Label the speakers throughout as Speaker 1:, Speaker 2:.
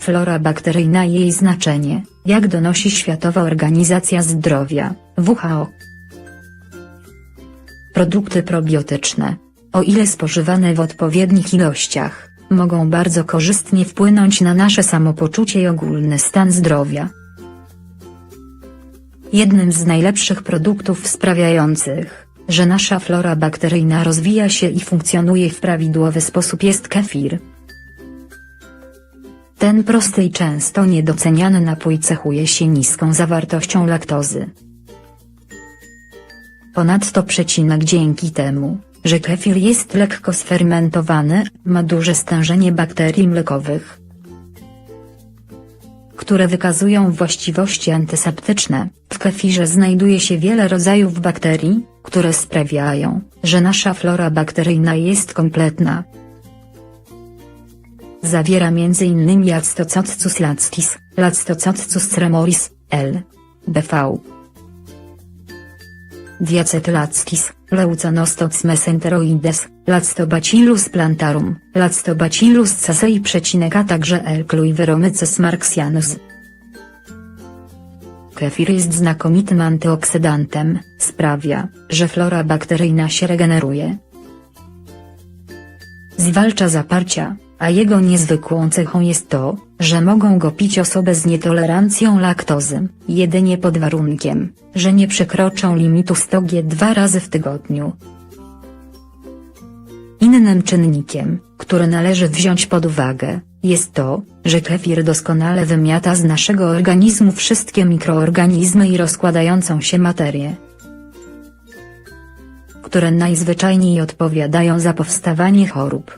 Speaker 1: Flora bakteryjna i jej znaczenie, jak donosi Światowa Organizacja Zdrowia, WHO. Produkty probiotyczne, o ile spożywane w odpowiednich ilościach, mogą bardzo korzystnie wpłynąć na nasze samopoczucie i ogólny stan zdrowia. Jednym z najlepszych produktów sprawiających, że nasza flora bakteryjna rozwija się i funkcjonuje w prawidłowy sposób jest kefir. Ten prosty i często niedoceniany napój cechuje się niską zawartością laktozy. Ponadto dzięki temu, że kefir jest lekko sfermentowany, ma duże stężenie bakterii mlekowych, które wykazują właściwości antyseptyczne. W kefirze znajduje się wiele rodzajów bakterii, które sprawiają, że nasza flora bakteryjna jest kompletna. Zawiera m.in. Lactococcus laxtis, Lactococcus tremoris, L. BV. Diacetylaxis, Leuconostox mesenteroides, Lactobacillus plantarum, Lactobacillus casei, a także L. Cluiveromyces marxianus. Kefir jest znakomitym antyoksydantem, sprawia, że flora bakteryjna się regeneruje. Zwalcza zaparcia, a jego niezwykłą cechą jest to, że mogą go pić osoby z nietolerancją laktozy, jedynie pod warunkiem, że nie przekroczą limitu 100 g 2 razy w tygodniu. Innym czynnikiem, który należy wziąć pod uwagę, jest to, że kefir doskonale wymiata z naszego organizmu wszystkie mikroorganizmy i rozkładającą się materię, które najzwyczajniej odpowiadają za powstawanie chorób.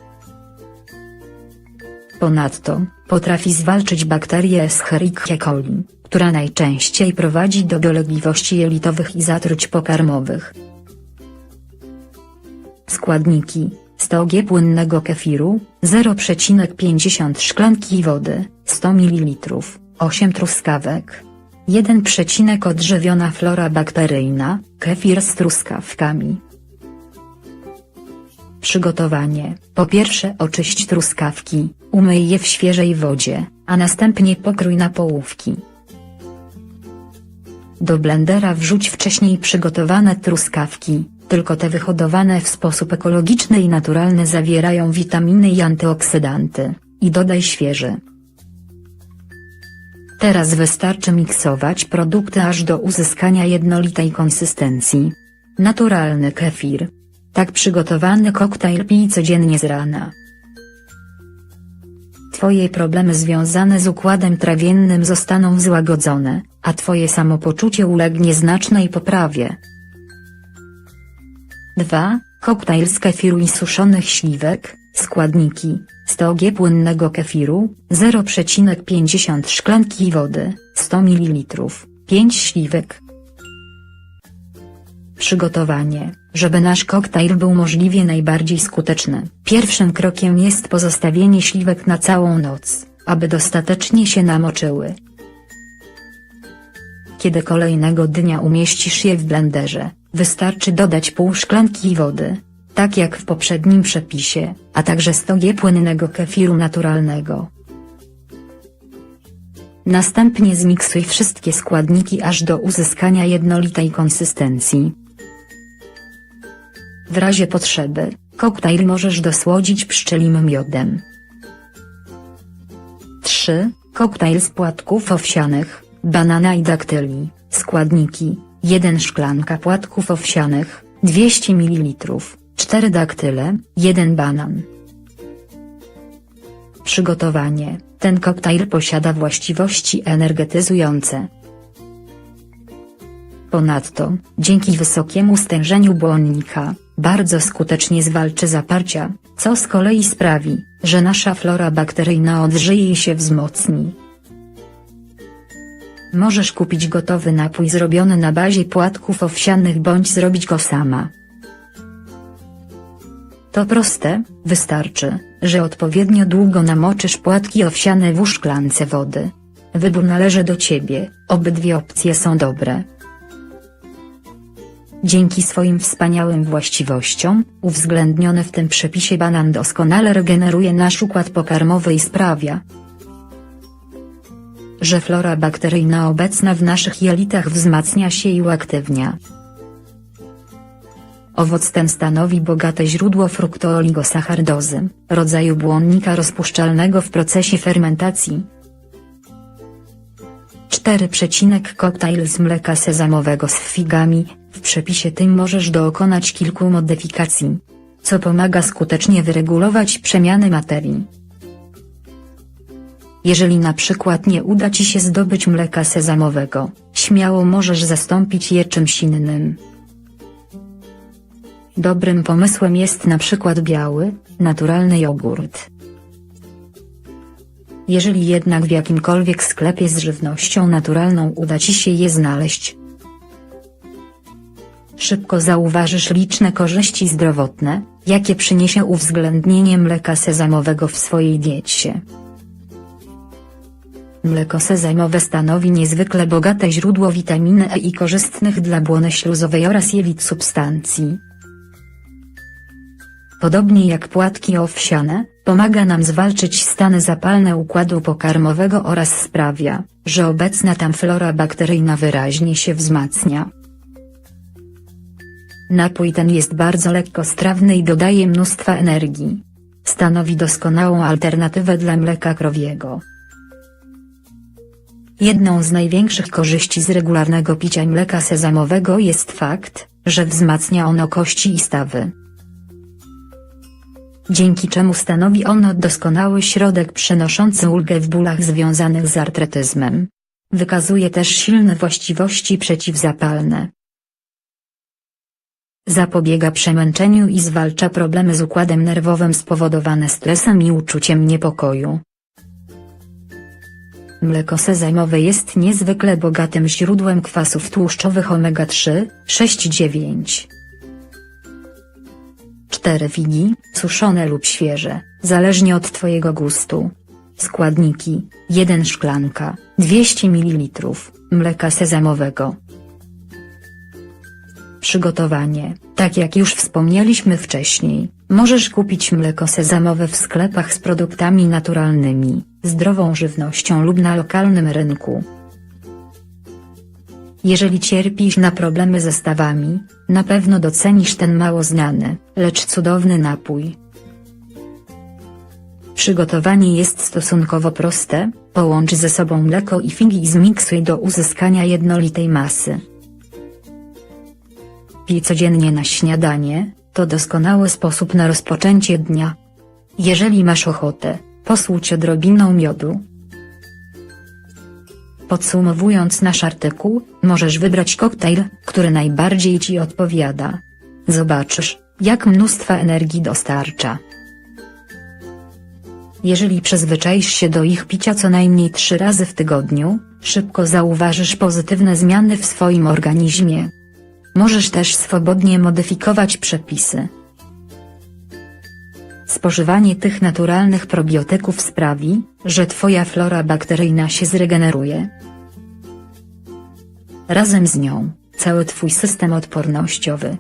Speaker 1: Ponadto, potrafi zwalczyć bakterię Escherichia coli, która najczęściej prowadzi do dolegliwości jelitowych i zatruć pokarmowych. Składniki: 100 g płynnego kefiru, 0,50 szklanki wody, 100 ml, 8 truskawek. 1. Odżywiona flora bakteryjna, kefir z truskawkami. Przygotowanie: po pierwsze oczyść truskawki, umyj je w świeżej wodzie, a następnie pokrój na połówki. Do blendera wrzuć wcześniej przygotowane truskawki, tylko te wyhodowane w sposób ekologiczny i naturalny zawierają witaminy i antyoksydanty, i dodaj świeże. Teraz wystarczy miksować produkty aż do uzyskania jednolitej konsystencji. Naturalny kefir. Tak przygotowany koktajl pij codziennie z rana. Twoje problemy związane z układem trawiennym zostaną złagodzone, a twoje samopoczucie ulegnie znacznej poprawie. 2. Koktajl z kefiru i suszonych śliwek. Składniki: 100 g płynnego kefiru, 0,50 szklanki wody, 100 ml, 5 śliwek. Przygotowanie: żeby nasz koktajl był możliwie najbardziej skuteczny, pierwszym krokiem jest pozostawienie śliwek na całą noc, aby dostatecznie się namoczyły. Kiedy kolejnego dnia umieścisz je w blenderze, wystarczy dodać pół szklanki wody, tak jak w poprzednim przepisie, a także 100 g płynnego kefiru naturalnego. Następnie zmiksuj wszystkie składniki aż do uzyskania jednolitej konsystencji. W razie potrzeby, koktajl możesz dosłodzić pszczelim miodem. 3. Koktajl z płatków owsianych, banana i daktyli. Składniki: 1 szklanka płatków owsianych, 200 ml, 4 daktyle, 1 banan. Przygotowanie: ten koktajl posiada właściwości energetyzujące. Ponadto, dzięki wysokiemu stężeniu błonnika, bardzo skutecznie zwalczy zaparcia, co z kolei sprawi, że nasza flora bakteryjna odżyje i się wzmocni. Możesz kupić gotowy napój zrobiony na bazie płatków owsianych bądź zrobić go sama. To proste, wystarczy, że odpowiednio długo namoczysz płatki owsiane w szklance wody. Wybór należy do ciebie, obydwie opcje są dobre. Dzięki swoim wspaniałym właściwościom, uwzględnione w tym przepisie, banan doskonale regeneruje nasz układ pokarmowy i sprawia, że flora bakteryjna obecna w naszych jelitach wzmacnia się i uaktywnia. Owoc ten stanowi bogate źródło fruktooligosacharydozy, rodzaju błonnika rozpuszczalnego w procesie fermentacji. 4. Koktajl z mleka sezamowego z figami. W przepisie tym możesz dokonać kilku modyfikacji, co pomaga skutecznie wyregulować przemiany materii. Jeżeli na przykład nie uda Ci się zdobyć mleka sezamowego, śmiało możesz zastąpić je czymś innym. Dobrym pomysłem jest na przykład biały, naturalny jogurt. Jeżeli jednak w jakimkolwiek sklepie z żywnością naturalną uda Ci się je znaleźć, szybko zauważysz liczne korzyści zdrowotne, jakie przyniesie uwzględnienie mleka sezamowego w swojej diecie. Mleko sezamowe stanowi niezwykle bogate źródło witaminy E i korzystnych dla błony śluzowej oraz jelit substancji. Podobnie jak płatki owsiane, pomaga nam zwalczyć stany zapalne układu pokarmowego oraz sprawia, że obecna tam flora bakteryjna wyraźnie się wzmacnia. Napój ten jest bardzo lekkostrawny i dodaje mnóstwa energii. Stanowi doskonałą alternatywę dla mleka krowiego. Jedną z największych korzyści z regularnego picia mleka sezamowego jest fakt, że wzmacnia ono kości i stawy, dzięki czemu stanowi ono doskonały środek przynoszący ulgę w bólach związanych z artretyzmem. Wykazuje też silne właściwości przeciwzapalne. Zapobiega przemęczeniu i zwalcza problemy z układem nerwowym spowodowane stresem i uczuciem niepokoju. Mleko sezamowe jest niezwykle bogatym źródłem kwasów tłuszczowych omega-3, 6 i 9. 4 figi, suszone lub świeże, zależnie od Twojego gustu. Składniki: 1 szklanka, 200 ml, mleka sezamowego. Przygotowanie: tak jak już wspomnieliśmy wcześniej, możesz kupić mleko sezamowe w sklepach z produktami naturalnymi, zdrową żywnością lub na lokalnym rynku. Jeżeli cierpisz na problemy ze stawami, na pewno docenisz ten mało znany, lecz cudowny napój. Przygotowanie jest stosunkowo proste: połącz ze sobą mleko i figi i zmiksuj do uzyskania jednolitej masy. Pij codziennie na śniadanie, to doskonały sposób na rozpoczęcie dnia. Jeżeli masz ochotę, posłuć odrobiną miodu. Podsumowując nasz artykuł, możesz wybrać koktajl, który najbardziej Ci odpowiada. Zobaczysz, jak mnóstwa energii dostarcza. Jeżeli przyzwyczaisz się do ich picia co najmniej 3 razy w tygodniu, szybko zauważysz pozytywne zmiany w swoim organizmie. Możesz też swobodnie modyfikować przepisy. Spożywanie tych naturalnych probiotyków sprawi, że Twoja flora bakteryjna się zregeneruje. Razem z nią, cały Twój system odpornościowy,